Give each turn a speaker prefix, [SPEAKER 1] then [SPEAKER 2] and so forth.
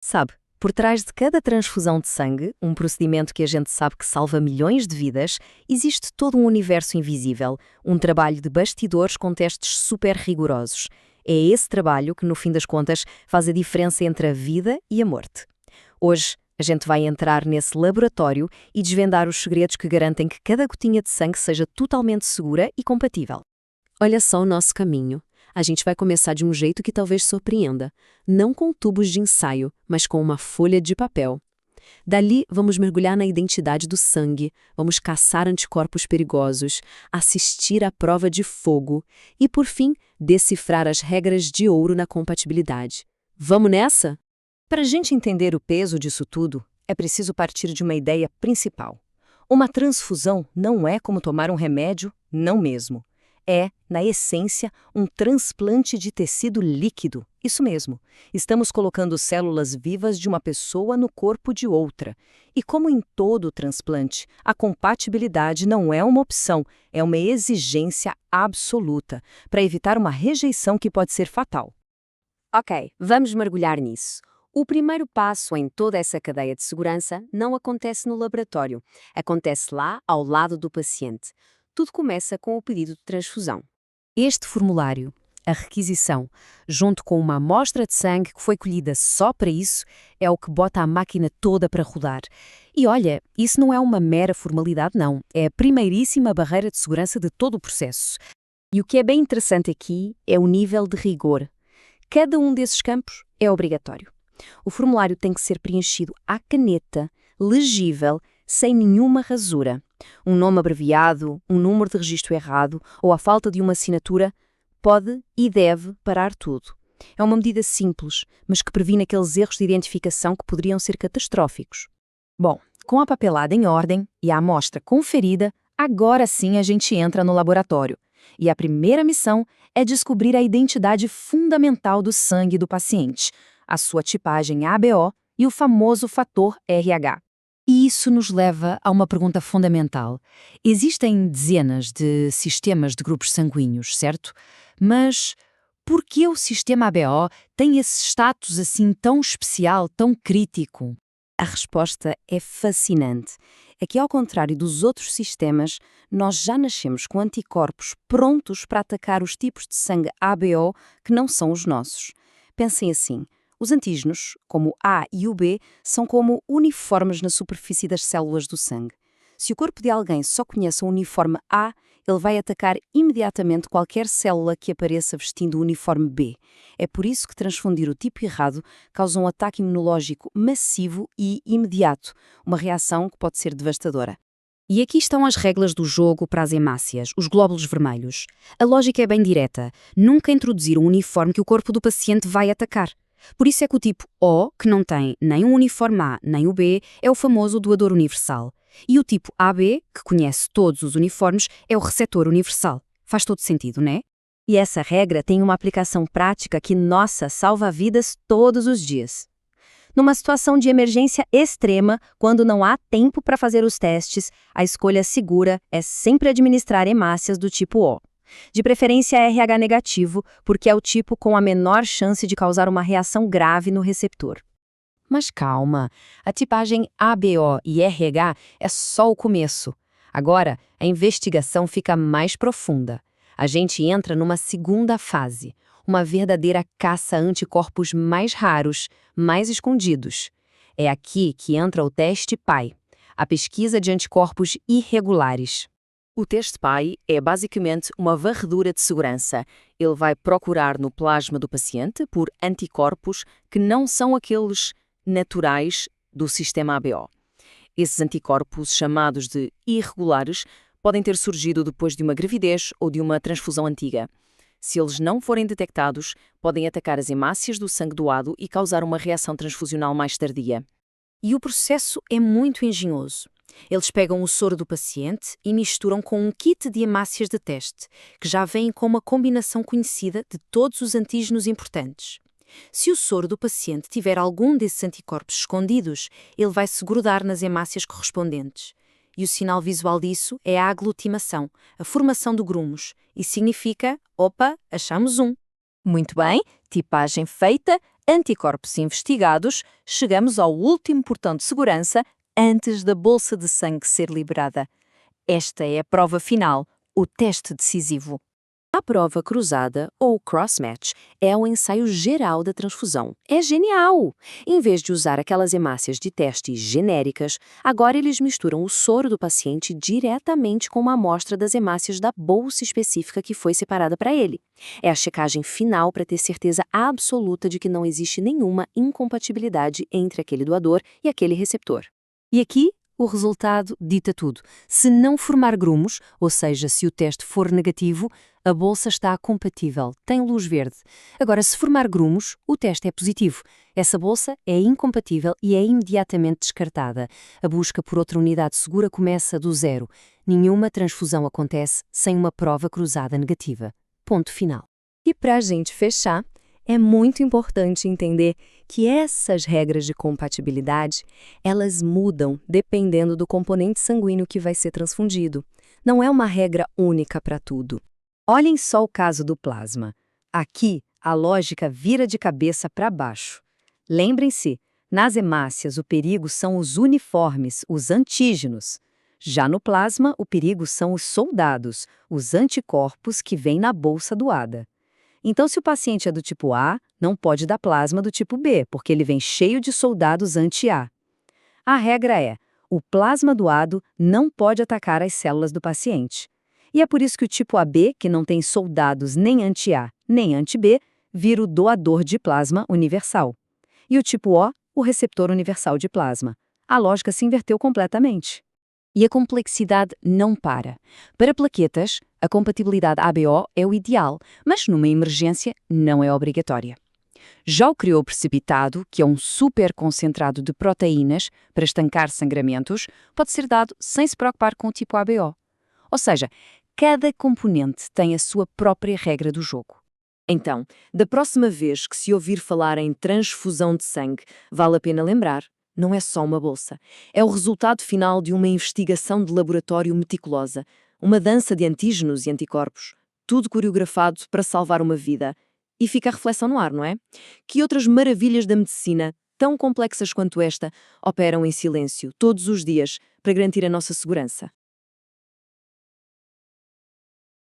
[SPEAKER 1] Sabe, por trás de cada transfusão de sangue, um procedimento que a gente sabe que salva milhões de vidas, existe todo um universo invisível, um trabalho de bastidores com testes super rigorosos. É esse trabalho que, no fim das contas, faz a diferença entre a vida e a morte. Hoje, a gente vai entrar nesse laboratório e desvendar os segredos que garantem que cada gotinha de sangue seja totalmente segura e compatível.
[SPEAKER 2] Olha só o nosso caminho. A gente vai começar de um jeito que talvez surpreenda. Não com tubos de ensaio, mas com uma folha de papel. Dali, vamos mergulhar na identidade do sangue, vamos caçar anticorpos perigosos, assistir à prova de fogo e, por fim, decifrar as regras de ouro na compatibilidade. Vamos nessa?
[SPEAKER 1] Para a gente entender o peso disso tudo, é preciso partir de uma ideia principal. Uma transfusão não é como tomar um remédio, não mesmo. É, na essência, um transplante de tecido líquido. Isso mesmo. Estamos colocando células vivas de uma pessoa no corpo de outra. E como em todo transplante, a compatibilidade não é uma opção, é uma exigência absoluta, para evitar uma rejeição que pode ser fatal.
[SPEAKER 2] Ok, vamos mergulhar nisso. O primeiro passo em toda essa cadeia de segurança não acontece no laboratório. Acontece lá, ao lado do paciente. Tudo começa com o pedido de transfusão.
[SPEAKER 1] Este formulário, a requisição, junto com uma amostra de sangue que foi colhida só para isso, é o que bota a máquina toda para rodar. E olha, isso não é uma mera formalidade, não. É a primeiríssima barreira de segurança de todo o processo. E o que é bem interessante aqui é o nível de rigor. Cada um desses campos é obrigatório. O formulário tem que ser preenchido à caneta, legível, sem nenhuma rasura. Um nome abreviado, um número de registro errado ou a falta de uma assinatura pode e deve parar tudo. É uma medida simples, mas que previne aqueles erros de identificação que poderiam ser catastróficos. Bom, com a papelada em ordem e a amostra conferida, agora sim a gente entra no laboratório. E a primeira missão é descobrir a identidade fundamental do sangue do paciente, a sua tipagem ABO e o famoso fator RH. E isso nos leva a uma pergunta fundamental. Existem dezenas de sistemas de grupos sanguíneos, certo? Mas por que o sistema ABO tem esse status assim tão especial, tão crítico? A resposta é fascinante. É que, ao contrário dos outros sistemas, nós já nascemos com anticorpos prontos para atacar os tipos de sangue ABO que não são os nossos. Pensem assim. Os antígenos, como o A e o B, são como uniformes na superfície das células do sangue. Se o corpo de alguém só conhece o uniforme A, ele vai atacar imediatamente qualquer célula que apareça vestindo o uniforme B. É por isso que transfundir o tipo errado causa um ataque imunológico massivo e imediato, uma reação que pode ser devastadora. E aqui estão as regras do jogo para as hemácias, os glóbulos vermelhos. A lógica é bem direta. Nunca introduzir um uniforme que o corpo do paciente vai atacar. Por isso é que o tipo O, que não tem nem o uniforme A nem o B, é o famoso doador universal. E o tipo AB, que conhece todos os uniformes, é o receptor universal. Faz todo sentido, né? E essa regra tem uma aplicação prática que, nossa, salva vidas todos os dias. Numa situação de emergência extrema, quando não há tempo para fazer os testes, a escolha segura é sempre administrar hemácias do tipo O. De preferência RH negativo, porque é o tipo com a menor chance de causar uma reação grave no receptor. Mas calma, a tipagem ABO e RH é só o começo. Agora, a investigação fica mais profunda. A gente entra numa segunda fase, uma verdadeira caça a anticorpos mais raros, mais escondidos. É aqui que entra o teste PAI, a pesquisa de anticorpos irregulares. O teste PAI é basicamente uma varredura de segurança. Ele vai procurar no plasma do paciente por anticorpos que não são aqueles naturais do sistema ABO. Esses anticorpos, chamados de irregulares, podem ter surgido depois de uma gravidez ou de uma transfusão antiga. Se eles não forem detectados, podem atacar as hemácias do sangue doado e causar uma reação transfusional mais tardia. E o processo é muito engenhoso. Eles pegam o soro do paciente e misturam com um kit de hemácias de teste, que já vem com uma combinação conhecida de todos os antígenos importantes. Se o soro do paciente tiver algum desses anticorpos escondidos, ele vai se grudar nas hemácias correspondentes. E o sinal visual disso é a aglutimação, a formação de grumos, e significa, opa, achamos um. Muito bem, tipagem feita,
[SPEAKER 3] anticorpos investigados, chegamos ao último portão de segurança antes da bolsa de sangue ser liberada. Esta é a prova final, o teste decisivo.
[SPEAKER 2] A prova cruzada, ou cross-match, é um ensaio geral da transfusão. É genial! Em vez de usar aquelas hemácias de teste genéricas, agora eles misturam o soro do paciente diretamente com uma amostra das hemácias da bolsa específica que foi separada para ele. É a checagem final para ter certeza absoluta de que não existe nenhuma incompatibilidade entre aquele doador e aquele receptor.
[SPEAKER 1] E aqui, o resultado dita tudo. Se não formar grumos, ou seja, se o teste for negativo, a bolsa está compatível, tem luz verde. Agora, se formar grumos, o teste é positivo. Essa bolsa é incompatível e é imediatamente descartada. A busca por outra unidade segura começa do zero. Nenhuma transfusão acontece sem uma prova cruzada negativa. Ponto final.
[SPEAKER 2] E para a gente fechar, é muito importante entender que essas regras de compatibilidade, elas mudam dependendo do componente sanguíneo que vai ser transfundido. Não é uma regra única para tudo.
[SPEAKER 1] Olhem só o caso do plasma. Aqui, a lógica vira de cabeça para baixo. Lembrem-se, nas hemácias o perigo são os uniformes, os antígenos. Já no plasma, o perigo são os soldados, os anticorpos que vêm na bolsa doada. Então, se o paciente é do tipo A, não pode dar plasma do tipo B, porque ele vem cheio de soldados anti-A. A regra é, o plasma doado não pode atacar as células do paciente. E é por isso que o tipo AB, que não tem soldados nem anti-A nem anti-B, vira o doador de plasma universal. E o tipo O, o receptor universal de plasma. A lógica se inverteu completamente.
[SPEAKER 2] E a complexidade não para. Para plaquetas, a compatibilidade ABO é o ideal, mas numa emergência não é obrigatória. Já o crioprecipitado, que é um superconcentrado de proteínas para estancar sangramentos, pode ser dado sem se preocupar com o tipo ABO. Ou seja, cada componente tem a sua própria regra do jogo. Então, da próxima vez que se ouvir falar em transfusão de sangue, vale a pena lembrar, não é só uma bolsa. É o resultado final de uma investigação de laboratório meticulosa, uma dança de antígenos e anticorpos, tudo coreografado para salvar uma vida. E fica a reflexão no ar, não é? Que outras maravilhas da medicina, tão complexas quanto esta, operam em silêncio, todos os dias, para garantir a nossa segurança?